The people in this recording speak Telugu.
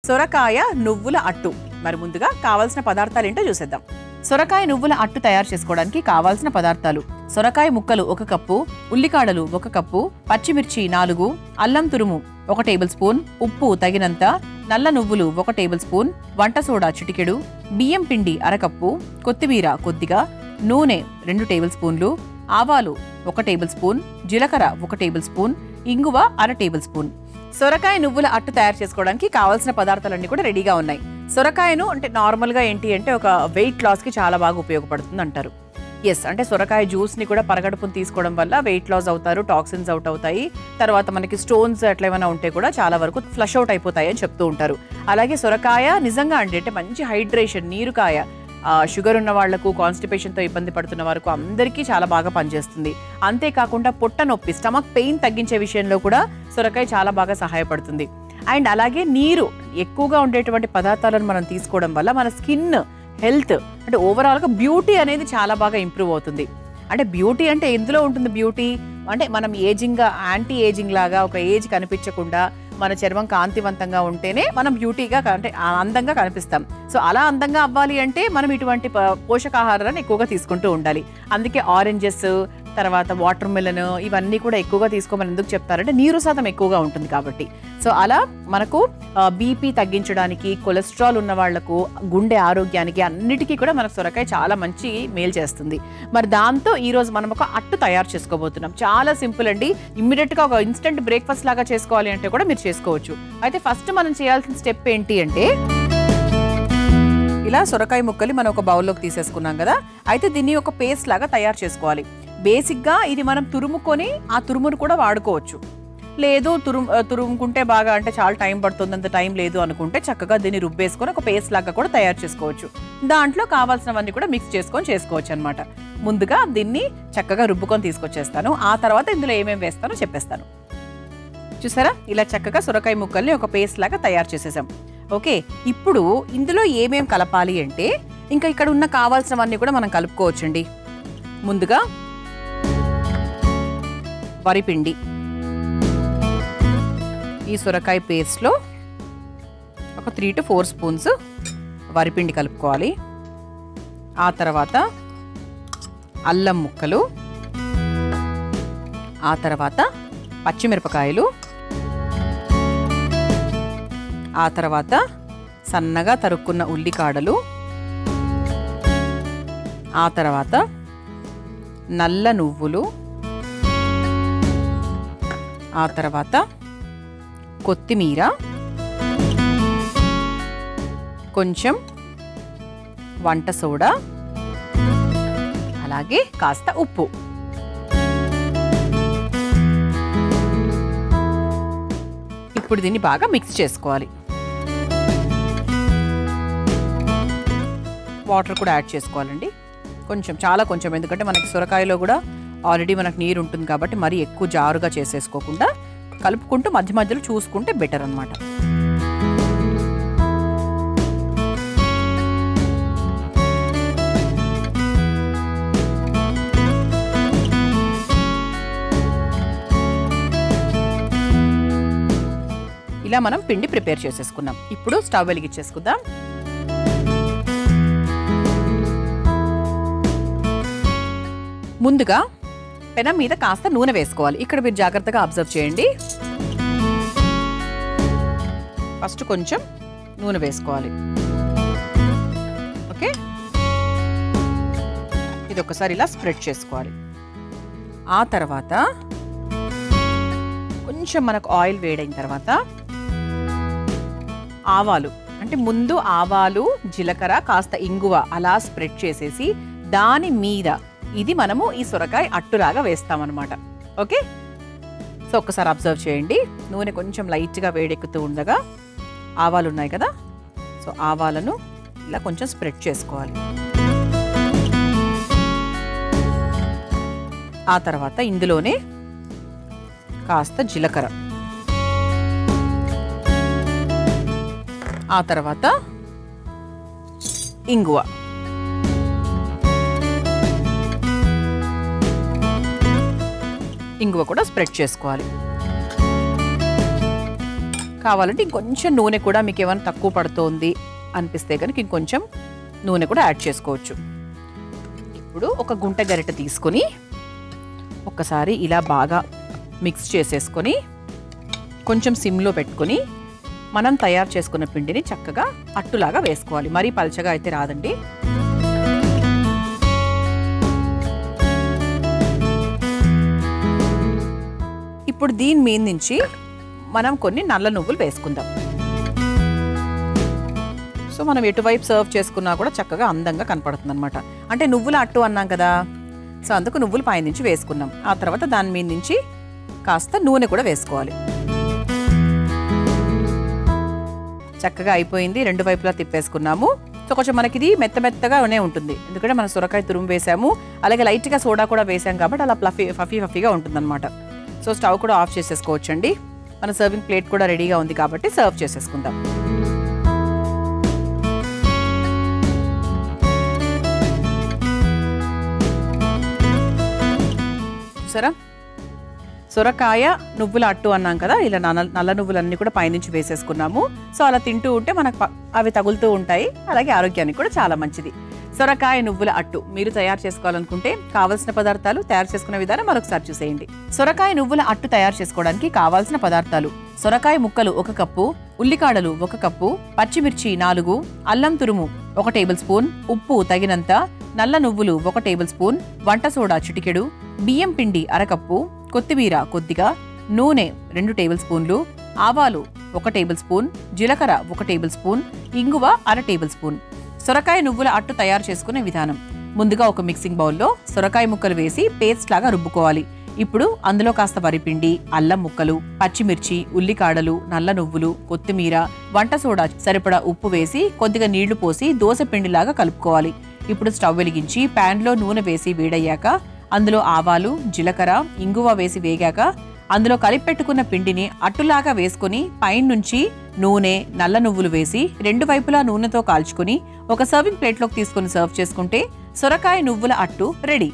సొరకాయ నువ్వుల అట్టు. మరి ముందుగా కావాల్సిన పదార్థాలు ఏంటో చూసేద్దాం. సొరకాయ నువ్వుల అట్టు తయారు చేసుకోవడానికి కావాల్సిన పదార్థాలు: సొరకాయ ముక్కలు 1 కప్పు, ఉల్లికాడలు 1 కప్పు, పచ్చిమిర్చి 4, అల్లం తురుము 1 టేబుల్ స్పూన్, ఉప్పు తగినంత, నల్ల నువ్వులు 1 టేబుల్ స్పూన్, వంట సోడా చిటికెడు, బియ్యం పిండి 1 కప్పు, కొత్తిమీర కొద్దిగా, నూనె 2 టేబుల్ స్పూన్లు, ఆవాలు 1 టేబుల్ స్పూన్, జీలకర్ర 1 టేబుల్ స్పూన్, ఇంగువ 1/2 టేబుల్ స్పూన్. సొరకాయ నువ్వుల అట్టు తయారు చేసుకోవడానికి కావాల్సిన పదార్థాలన్నీ కూడా రెడీగా ఉన్నాయి. సొరకాయను అంటే నార్మల్గా ఏంటి అంటే ఒక వెయిట్ లాస్కి చాలా బాగా ఉపయోగపడుతుంది అంటారు. ఎస్, అంటే సొరకాయ జ్యూస్ని కూడా పరగడుపుని తీసుకోవడం వల్ల వెయిట్ లాస్ అవుతారు, టాక్సిన్స్ అవుట్ అవుతాయి, తర్వాత మనకి స్టోన్స్ అట్లా ఏమైనా ఉంటే కూడా చాలా వరకు ఫ్లష్ అవుట్ అయిపోతాయి అని చెప్తూ ఉంటారు. అలాగే సొరకాయ నిజంగా అంటే మంచి హైడ్రేషన్, నీరుకాయ, షుగర్ ఉన్న వాళ్లకు, కాన్స్టిపేషన్తో ఇబ్బంది పడుతున్న వారికి అందరికీ చాలా బాగా పనిచేస్తుంది. అంతేకాకుండా పొట్ట నొప్పి, స్టమక్ పెయిన్ తగ్గించే విషయంలో కూడా సొరకాయ చాలా బాగా సహాయపడుతుంది. అండ్ అలాగే నీరు ఎక్కువగా ఉండేటువంటి పదార్థాలను మనం తీసుకోవడం వల్ల మన స్కిన్ హెల్త్ అంటే ఓవరాల్గా బ్యూటీ అనేది చాలా బాగా ఇంప్రూవ్ అవుతుంది. అంటే బ్యూటీ అంటే ఎందులో ఉంటుంది? బ్యూటీ అంటే మనం ఏజింగ్గా, యాంటీ ఏజింగ్ లాగా ఒక ఏజ్ కనిపించకుండా మన చర్మం కాంతివంతంగా ఉంటేనే మనం బ్యూటీగా అంటే అందంగా కనిపిస్తాం. సో అలా అందంగా అవ్వాలి అంటే మనం ఇటువంటి పోషకాహారాన్ని ఎక్కువగా తీసుకుంటూ ఉండాలి. అందుకే ఆరెంజెస్, తర్వాత వాటర్ మిలన్ ఇవన్నీ కూడా ఎక్కువగా తీసుకోమని ఎందుకు చెప్తారంటే నీరు శాతం ఎక్కువగా ఉంటుంది కాబట్టి. సో అలా మనకు బీపీ తగ్గించడానికి, కొలెస్ట్రాల్ ఉన్న వాళ్లకు, గుండె ఆరోగ్యానికి అన్నిటికీ కూడా మనకు సొరకాయ చాలా మంచి మేలు చేస్తుంది. మరి దాంతో ఈరోజు మనం ఒక అట్టు తయారు చేసుకోబోతున్నాం. చాలా సింపుల్ అండి. ఇమ్మీడియట్గా ఒక ఇన్స్టెంట్ బ్రేక్ఫాస్ట్ లాగా చేసుకోవాలి అంటే కూడా మీరు చేసుకోవచ్చు. అయితే ఫస్ట్ మనం చేయాల్సిన స్టెప్ ఏంటి అంటే, ఇలా సొరకాయ ముక్కలు మనం ఒక బౌల్లోకి తీసేసుకున్నాం కదా. అయితే దీన్ని ఒక పేస్ట్ లాగా తయారు చేసుకోవాలి. బేసిక్గా ఇది మనం తురుముకొని ఆ తురుమును కూడా వాడుకోవచ్చు. లేదు తురుముకుంటే బాగా అంటే చాలా టైం పడుతుంది, అంత టైం లేదు అనుకుంటే చక్కగా దీన్ని రుబ్బేసుకొని ఒక పేస్ట్ లాగా కూడా తయారు చేసుకోవచ్చు. దాంట్లో కావాల్సినవన్నీ కూడా మిక్స్ చేసుకొని చేసుకోవచ్చు అనమాట. ముందుగా దీన్ని చక్కగా రుబ్బుకొని తీసుకొచ్చేస్తాను. ఆ తర్వాత ఇందులో ఏమేమి వేస్తానో చెప్పేస్తాను. చూసారా, ఇలా చక్కగా సొరకాయ ముక్కల్ని ఒక పేస్ట్ లాగా తయారు చేసేసాం. ఓకే, ఇప్పుడు ఇందులో ఏమేమి కలపాలి అంటే ఇంకా ఇక్కడ ఉన్న కావాల్సినవన్నీ కూడా మనం కలుపుకోవచ్చండి. ముందుగా వరిపిండి, ఈ సొరకాయ పేస్ట్లో ఒక 3 to 4 స్పూన్స్ వరిపిండి కలుపుకోవాలి. ఆ తర్వాత అల్లం ముక్కలు, ఆ తర్వాత పచ్చిమిరపకాయలు, ఆ తర్వాత సన్నగా తరుక్కున్న ఉల్లికాడలు, ఆ తర్వాత నల్ల నువ్వులు, ఆ తర్వాత కొత్తిమీర, కొంచెం వంట సోడా, అలాగే కాస్త ఉప్పు. ఇప్పుడు దీన్ని బాగా మిక్స్ చేసుకోవాలి. వాటర్ కూడా యాడ్ చేసుకోవాలండి. కొంచెం, చాలా కొంచెం, ఎందుకంటే మనకి సొరకాయలో కూడా ఆల్రెడీ మనకు నీరు ఉంటుంది కాబట్టి మరీ ఎక్కువ జారుగా చేసేసుకోకుండా కలుపుకుంటూ మధ్య మధ్యలో చూసుకుంటే బెటర్ అన్నమాట. ఇలా మనం పిండి ప్రిపేర్ చేసేసుకున్నాం. ఇప్పుడు స్టవ్ వెలిగించేసుకుందాం. ముందుగా పెనం మీద కాస్త నూనె వేసుకోవాలి. ఇక్కడ మీరు జాగ్రత్తగా అబ్జర్వ్ చేయండి. ఫస్ట్ కొంచెం నూనె వేసుకోవాలి. ఓకే, ఇది ఒకసారి ఇలా స్ప్రెడ్ చేసుకోవాలి. ఆ తర్వాత కొంచెం మనకు ఆయిల్ వేడైన తర్వాత ఆవాలు, అంటే ముందు ఆవాలు, జీలకర్ర, కాస్త ఇంగువ అలా స్ప్రెడ్ చేసేసి దాని మీద ఇది మనము ఈ సొరకాయ అట్టులాగా వేస్తామన్నమాట. ఓకే, సో ఒక్కసారి అబ్జర్వ్ చేయండి. నూనె కొంచెం లైట్గా వేడెక్కుతూ ఉండగా ఆవాలు ఉన్నాయి కదా, సో ఆవాలను ఇలా కొంచెం స్ప్రెడ్ చేసుకోవాలి. ఆ తర్వాత ఇందులోనే కాస్త జీలకర్ర, ఆ తర్వాత ఇంగువ, ఇంగువ కూడా స్ప్రెడ్ చేసుకోవాలి. కావాలంటే ఇంకొంచెం నూనె కూడా మీకు ఏమైనా తక్కువ పడుతోంది అనిపిస్తే కనుక ఇంకొంచెం నూనె కూడా యాడ్ చేసుకోవచ్చు. ఇప్పుడు ఒక గుంట గరిటె తీసుకొని ఒక్కసారి ఇలా బాగా మిక్స్ చేసేసుకొని కొంచెం సిమ్లో పెట్టుకొని మనం తయారు చేసుకున్న పిండిని చక్కగా అట్టులాగా వేసుకోవాలి. మరీ పల్చగా అయితే రాదండి. ఇప్పుడు దీని మీద నుంచి మనం కొన్ని నల్ల నువ్వులు వేసుకుందాం. సో మనం ఎటువైపు సర్వ్ చేసుకున్నా కూడా చక్కగా అందంగా కనపడుతుంది అనమాట. అంటే నువ్వుల అట్టు అన్నాం కదా, సో అందుకు నువ్వులు పైనుంచి వేసుకున్నాం. ఆ తర్వాత దాని మీద నుంచి కాస్త నూనె కూడా వేసుకోవాలి. చక్కగా అయిపోయింది. రెండు వైపులా తిప్పేసుకున్నాము. సో కొంచెం మనకి ఇది మెత్తగానే ఉంటుంది, ఎందుకంటే మనం సొరకాయ తురుము వేసాము, అలాగే లైట్గా సోడా కూడా వేసాం కాబట్టి అలా ఫఫీగా ఉంటుంది అనమాట. సో స్టవ్ కూడా ఆఫ్ చేసేసుకోవచ్చండి. మన సర్వింగ్ ప్లేట్ కూడా రెడీగా ఉంది కాబట్టి సర్వ్ చేసేసుకుందాం. చూసారా, సొరకాయ నువ్వుల అట్టు అన్నాం కదా, ఇలా నల్ల నువ్వులన్నీ కూడా పైనుంచి వేసేసుకున్నాము. సో అలా తింటూ ఉంటే మనకు అవి తగులుతూ ఉంటాయి, అలాగే ఆరోగ్యానికి కూడా చాలా మంచిది. సొరకాయ నువ్వుల అట్టు మీరు తయారు చేసుకోవాలనుకుంటే కావాల్సిన పదార్థాలు, తయారు చేసుకునే విధానం మరొకసారి చూసేయండి. సొరకాయ నువ్వుల అట్టు తయారు చేసుకోవడానికి కావాల్సిన పదార్థాలు: సొరకాయ ముక్కలు 1 కప్పు, ఉల్లికాడలు 1 కప్పు, పచ్చిమిర్చి 4, అల్లం తురుము 1 టేబుల్ స్పూన్, ఉప్పు తగినంత, నల్ల నువ్వులు 1 టేబుల్ స్పూన్, వంట సోడా చిటికెడు, బియ్యం పిండి 1/2 కప్పు, కొత్తిమీర కొద్దిగా, నూనె 2 టేబుల్ స్పూన్లు, ఆవాలు 1 టేబుల్ స్పూన్, జీలకర్ర 1 టేబుల్ స్పూన్, ఇంగువ 1/2 టేబుల్ స్పూన్. సొరకాయ నువ్వుల అట్టు తయారు చేసుకునే విధానం: ముందుగా ఒక మిక్సింగ్ బౌల్లో సొరకాయ ముక్కలు వేసి పేస్ట్ లాగా రుబ్బుకోవాలి. ఇప్పుడు అందులో కాస్త వరిపిండి, అల్లం ముక్కలు, పచ్చిమిర్చి, ఉల్లికాడలు, నల్ల నువ్వులు, కొత్తిమీర, వంట సోడా సరిపడా ఉప్పు వేసి కొద్దిగా నీళ్లు పోసి దోశ పిండిలాగా కలుపుకోవాలి. ఇప్పుడు స్టవ్ వెలిగించి ప్యాన్లో నూనె వేసి వేడయ్యాక అందులో ఆవాలు, జీలకర్ర, ఇంగువ వేసి వేగాక అందులో కలిపెట్టుకున్న పిండిని అట్టులాగా వేసుకుని పైనుంచి నూనె, నల్ల నువ్వులు వేసి 2 వైపులా నూనెతో కాల్చుకుని ఒక సర్వింగ్ ప్లేట్లోకి తీసుకుని సర్వ్ చేసుకుంటే సొరకాయ నువ్వుల అట్టు రెడీ.